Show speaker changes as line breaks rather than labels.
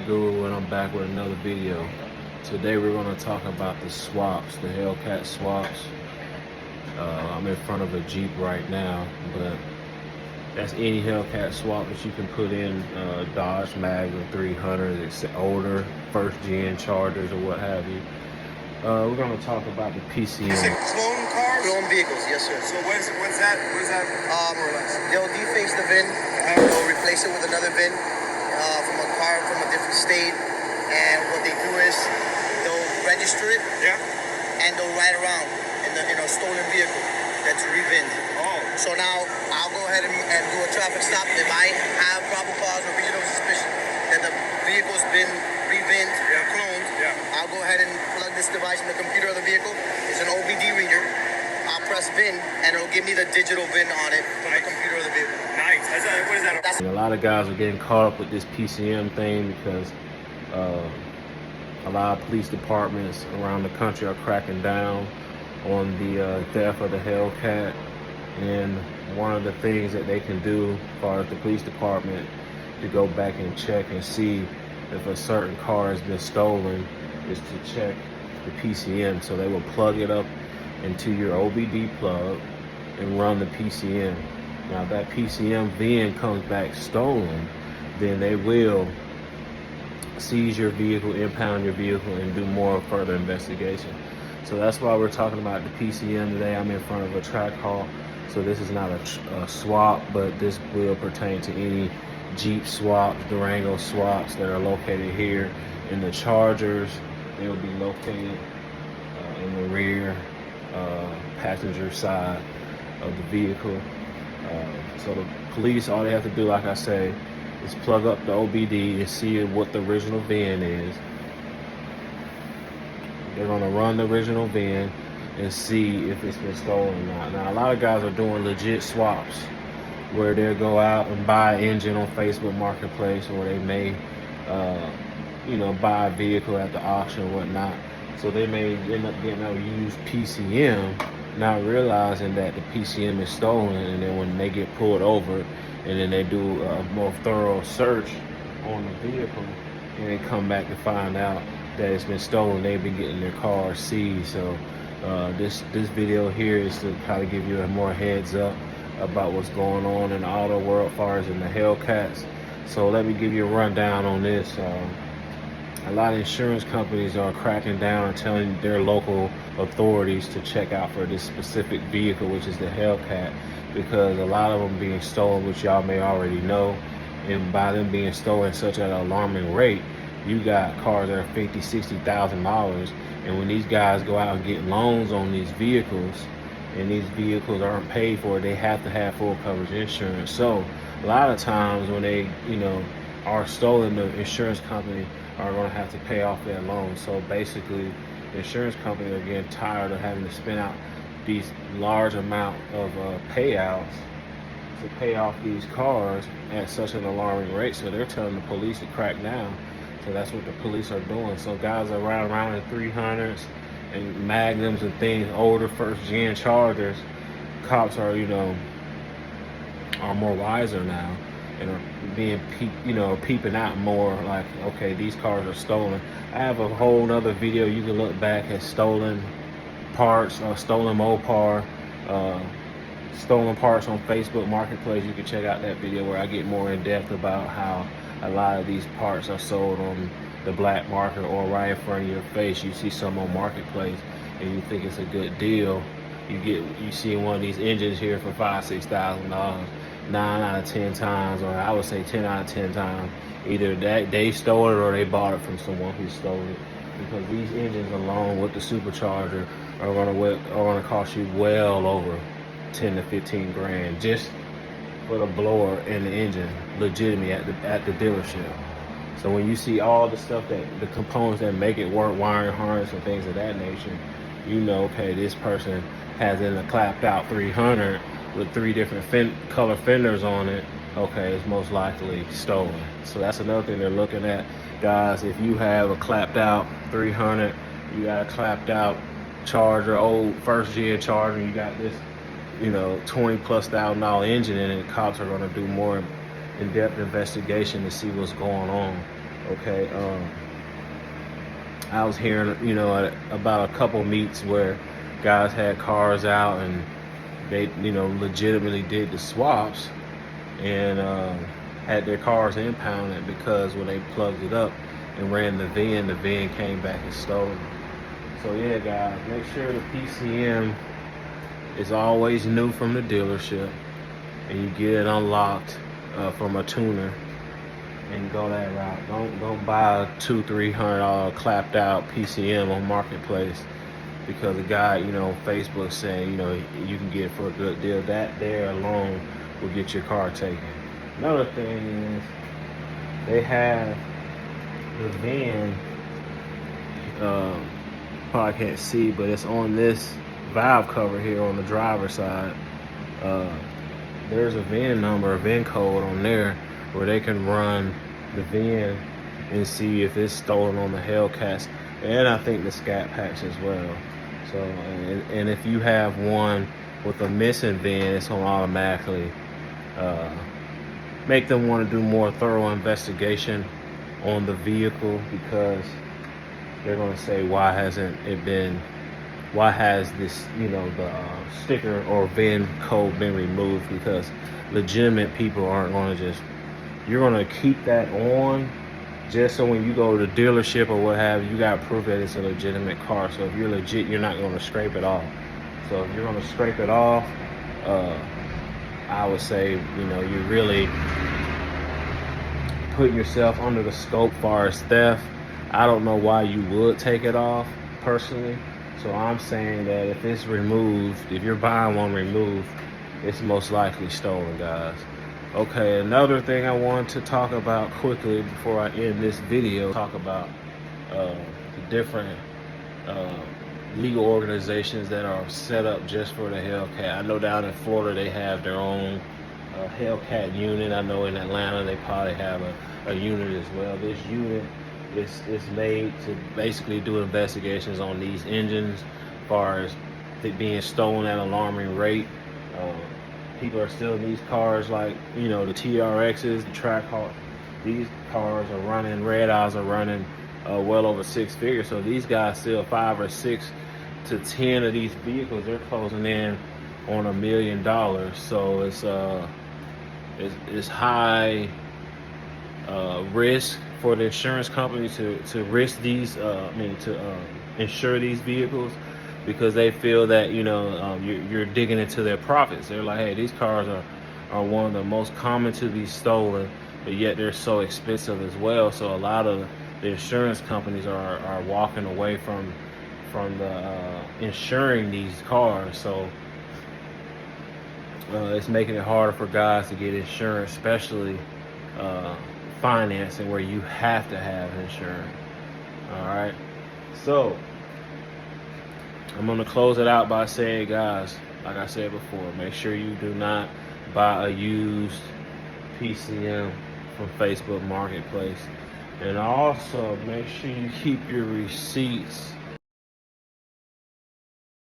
Hellcat Guru, and I'm back with another video. Today we're going to talk about the swaps, the Hellcat swaps. I'm in front of a Jeep right now, but that's any Hellcat swap that you can put in Dodge Magnum 300, it's older, first gen Chargers or what have you. We're going to talk about the PCM.
Is it clone cars?
Clone vehicles, yes sir.
So what's that more or less?
They'll deface the VIN, they'll replace it with another VIN from a car from a different state, and what they do is they'll register it, and they'll ride around in a stolen vehicle that's re-VINed.
Oh.
So now I'll go ahead and do a traffic stop. If I have probable cause or reasonable suspicion that the vehicle's been re-VINed, cloned, I'll go ahead and plug this device in the computer of the vehicle. It's an OBD reader. I'll press VIN, and it'll give me the digital VIN on it from the computer of the vehicle.
Nice. What is that?
And a lot of guys are getting caught up with this PCM thing because a lot of police departments around the country are cracking down on the theft of the Hellcat. And one of the things that they can do as far as the police department to go back and check and see if a certain car has been stolen is to check the PCM. So they will plug it up into your OBD plug and run the PCM. Now if that PCM VIN comes back stolen, then they will seize your vehicle, impound your vehicle, and do more further investigation. So that's why we're talking about the PCM today. I'm in front of a track hall, so this is not a swap, but this will pertain to any Jeep swaps, Durango swaps that are located here. In the Chargers, they will be located in the rear passenger side of the vehicle. So the police, all they have to do, like I say, is plug up the OBD and see what the original VIN is. They're gonna run the original VIN and see if it's been stolen or not. Now, a lot of guys are doing legit swaps where they'll go out and buy an engine on Facebook Marketplace, or they may, buy a vehicle at the auction or whatnot. So they may end up getting a used PCM, not realizing that the PCM is stolen, and then when they get pulled over and then they do a more thorough search on the vehicle and they come back to find out that it's been stolen, they've been getting their car seized. So this video here is to kind of give you a more heads up about what's going on in the auto world as far as in the Hellcats. So let me give you a rundown on this. A lot of insurance companies are cracking down and telling their local authorities to check out for this specific vehicle, which is the Hellcat, because a lot of them being stolen, which y'all may already know. And by them being stolen such at an alarming rate, you got cars that are $50,000, $60,000, and when these guys go out and get loans on these vehicles, and these vehicles aren't paid for, they have to have full coverage insurance. So a lot of times when they, are stolen, the insurance company are going to have to pay off that loan. So basically, the insurance company are getting tired of having to spend out these large amount of payouts to pay off these cars at such an alarming rate. So they're telling the police to crack down. So that's what the police are doing. So guys are riding around in 300s and Magnums and things, older first gen Chargers. Cops are, are more wiser now and are being peeping out more, like, okay, these cars are stolen. I have a whole nother video you can look back at stolen parts, stolen Mopar, stolen parts on Facebook Marketplace. You can check out that video where I get more in depth about how a lot of these parts are sold on the black market or right in front of your face. You see some on Marketplace and you think it's a good deal. You see one of these engines here for $5,000, $6,000. 9 out of 10 times, or I would say 10 out of 10 times, either that they stole it or they bought it from someone who stole it. Because these engines along with the supercharger are gonna cost you well over 10 to 15 grand just for the blower and the engine, legitimately at the dealership. So when you see all the stuff, that the components that make it work, wiring harness and things of that nature, okay, this person has in a clapped out 300 with 3 different color fenders on it. Okay, it's most likely stolen. So that's another thing they're looking at, guys. If you have a clapped out 300, you got a clapped out Charger, old first gen Charger, you got this $20,000+ engine in it, cops are going to do more in-depth investigation to see what's going on. Okay, I was hearing, you know, about a couple meets where guys had cars out and they, you know, legitimately did the swaps and had their cars impounded because when they plugged it up and ran the VIN came back and stolen. So yeah, guys, make sure the PCM is always new from the dealership and you get it unlocked from a tuner and go that route. Don't buy a $200-300 clapped out PCM on Marketplace because a guy, you know, Facebook saying, you know, you can get it for a good deal. That there alone will get your car taken. Another thing is they have the VIN, probably can't see, but it's on this valve cover here on the driver's side. There's a VIN number, a VIN code on there where they can run the VIN and see if it's stolen on the Hellcats, and I think the Scat Packs as well. So, and if you have one with a missing VIN, it's gonna automatically make them want to do more thorough investigation on the vehicle, because they're going to say, why has this, you know, the sticker or VIN code been removed? Because legitimate people aren't going to just, you're going to keep that on just so when you go to the dealership or what have you, you got proof that it's a legitimate car. So if you're legit, you're not going to scrape it off. So if you're going to scrape it off, I would say, you know, you're really putting yourself under the scope far as theft. I don't know why you would take it off personally. So I'm saying that if it's removed, if you're buying one removed, it's most likely stolen, guys. Okay, another thing I want to talk about quickly before I end this video, talk about the different legal organizations that are set up just for the Hellcat. I know down in Florida they have their own Hellcat unit. I know in Atlanta they probably have a unit as well. This unit is made to basically do investigations on these engines as far as they being stolen at an alarming rate. People are stealing these cars, like, you know, the TRXs, the Trackhawks. These cars are running, red eyes are running well over 6 figures. So these guys steal 5 or 6 to 10 of these vehicles. They're closing in on $1 million. So it's high risk for the insurance company to risk these, to insure these vehicles, because they feel that, you know, you're digging into their profits. They're like, hey, these cars are one of the most common to be stolen, but yet they're so expensive as well. So a lot of the insurance companies are walking away from the insuring these cars. So it's making it harder for guys to get insurance, especially financing, where you have to have insurance. All right, so I'm gonna close it out by saying, guys, like I said before, make sure you do not buy a used PCM from Facebook Marketplace, and also make sure you keep your receipts